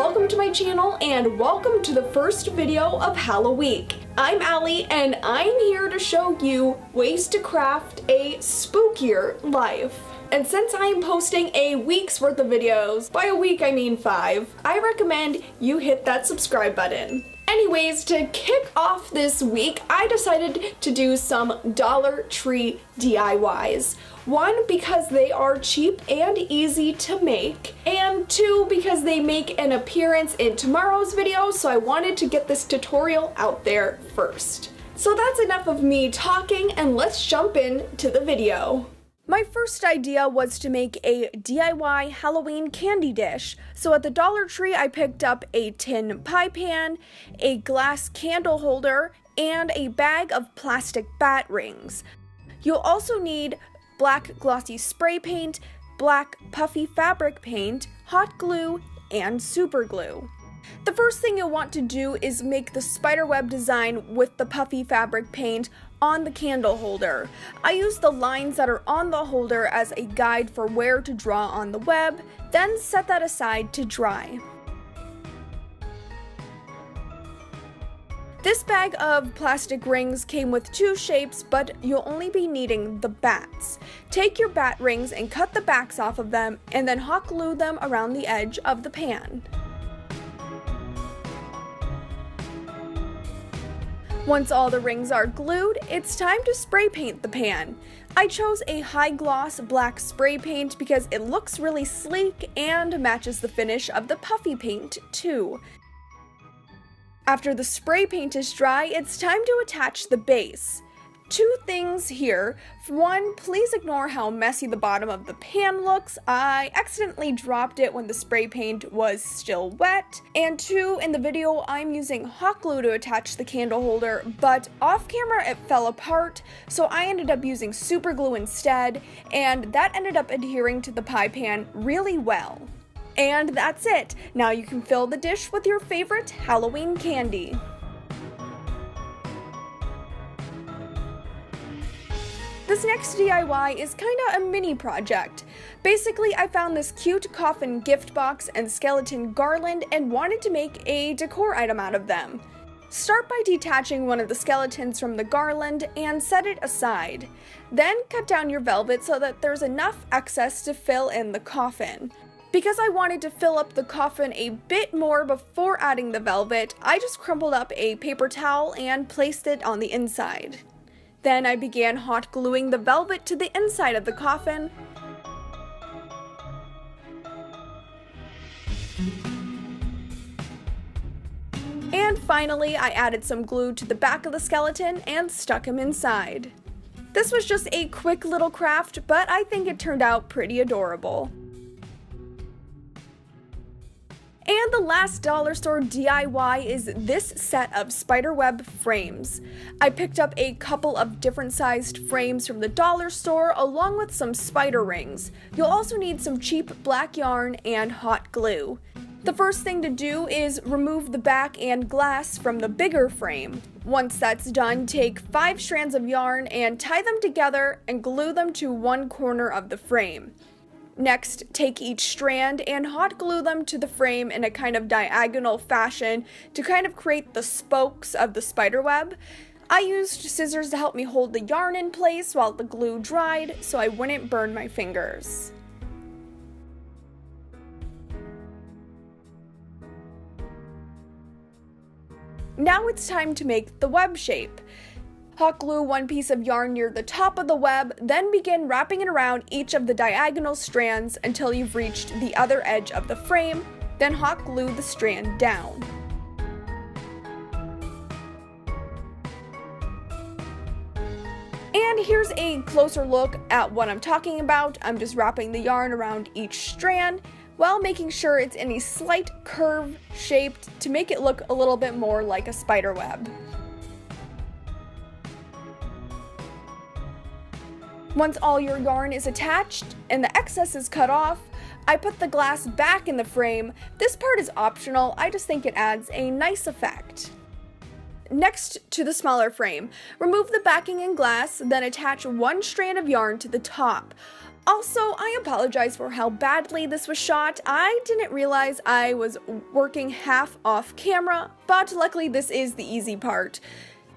welcome to my channel and welcome to the first video of HalloWeek. I'm Alli and I'm here to show you ways to craft a spookier life. And since I am posting a week's worth of videos, by a week I mean 5, I recommend you hit that subscribe button. Anyways, to kick off this week, I decided to do some Dollar Tree DIYs. 1, because they are cheap and easy to make, and 2, because they make an appearance in tomorrow's video, so I wanted to get this tutorial out there first. So that's enough of me talking, and let's jump into the video. My first idea was to make a DIY Halloween candy dish. So at the Dollar Tree, I picked up a tin pie pan, a glass candle holder, and a bag of plastic bat rings. You'll also need black glossy spray paint, black puffy fabric paint, hot glue, and super glue. The first thing you'll want to do is make the spiderweb design with the puffy fabric paint on the candle holder. I use the lines that are on the holder as a guide for where to draw on the web, then set that aside to dry. This bag of plastic rings came with 2 shapes, but you'll only be needing the bats. Take your bat rings and cut the backs off of them, and then hot glue them around the edge of the pan. Once all the rings are glued, it's time to spray paint the pan. I chose a high gloss black spray paint because it looks really sleek and matches the finish of the puffy paint too. After the spray paint is dry, it's time to attach the base. 2 things here. 1, please ignore how messy the bottom of the pan looks. I accidentally dropped it when the spray paint was still wet. And 2, in the video I'm using hot glue to attach the candle holder, but off camera it fell apart, so I ended up using super glue instead, and that ended up adhering to the pie pan really well. And that's it. Now you can fill the dish with your favorite Halloween candy. This next DIY is kinda a mini project. Basically, I found this cute coffin gift box and skeleton garland and wanted to make a decor item out of them. Start by detaching one of the skeletons from the garland and set it aside. Then cut down your velvet so that there's enough excess to fill in the coffin. Because I wanted to fill up the coffin a bit more before adding the velvet, I just crumpled up a paper towel and placed it on the inside. Then I began hot gluing the velvet to the inside of the coffin. And finally, I added some glue to the back of the skeleton and stuck him inside. This was just a quick little craft, but I think it turned out pretty adorable. And the last dollar store DIY is this set of spiderweb frames. I picked up a couple of different sized frames from the dollar store along with some spider rings. You'll also need some cheap black yarn and hot glue. The first thing to do is remove the back and glass from the bigger frame. Once that's done, take 5 strands of yarn and tie them together and glue them to one corner of the frame. Next, take each strand and hot glue them to the frame in a kind of diagonal fashion to kind of create the spokes of the spiderweb. I used scissors to help me hold the yarn in place while the glue dried so I wouldn't burn my fingers. Now it's time to make the web shape. Hot glue 1 piece of yarn near the top of the web, then begin wrapping it around each of the diagonal strands until you've reached the other edge of the frame, then hot glue the strand down. And here's a closer look at what I'm talking about. I'm just wrapping the yarn around each strand while making sure it's in a slight curve shaped to make it look a little bit more like a spider web. Once all your yarn is attached and the excess is cut off, I put the glass back in the frame. This part is optional, I just think it adds a nice effect. Next to the smaller frame, remove the backing and glass, then attach 1 strand of yarn to the top. Also, I apologize for how badly this was shot. I didn't realize I was working half off camera, but luckily this is the easy part.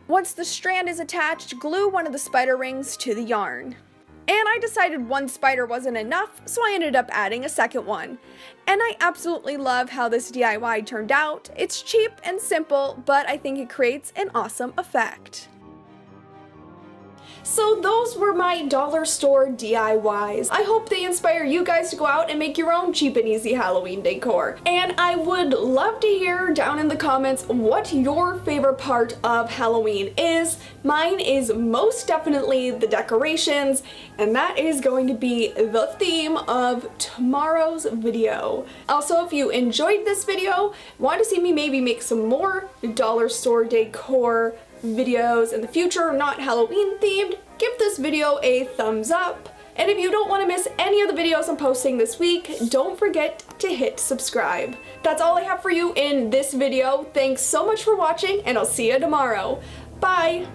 Once the strand is attached, glue one of the spider rings to the yarn. And I decided one spider wasn't enough, so I ended up adding a second one. And I absolutely love how this DIY turned out. It's cheap and simple, but I think it creates an awesome effect. So those were my dollar store DIYs. I hope they inspire you guys to go out and make your own cheap and easy Halloween decor. And I would love to hear down in the comments what your favorite part of Halloween is. Mine is most definitely the decorations, and that is going to be the theme of tomorrow's video. Also, if you enjoyed this video, want to see me maybe make some more dollar store decor videos in the future, not Halloween themed, give this video a thumbs up. And if you don't want to miss any of the videos I'm posting this week, don't forget to hit subscribe. That's all I have for you in this video. Thanks so much for watching, and I'll see you tomorrow. Bye!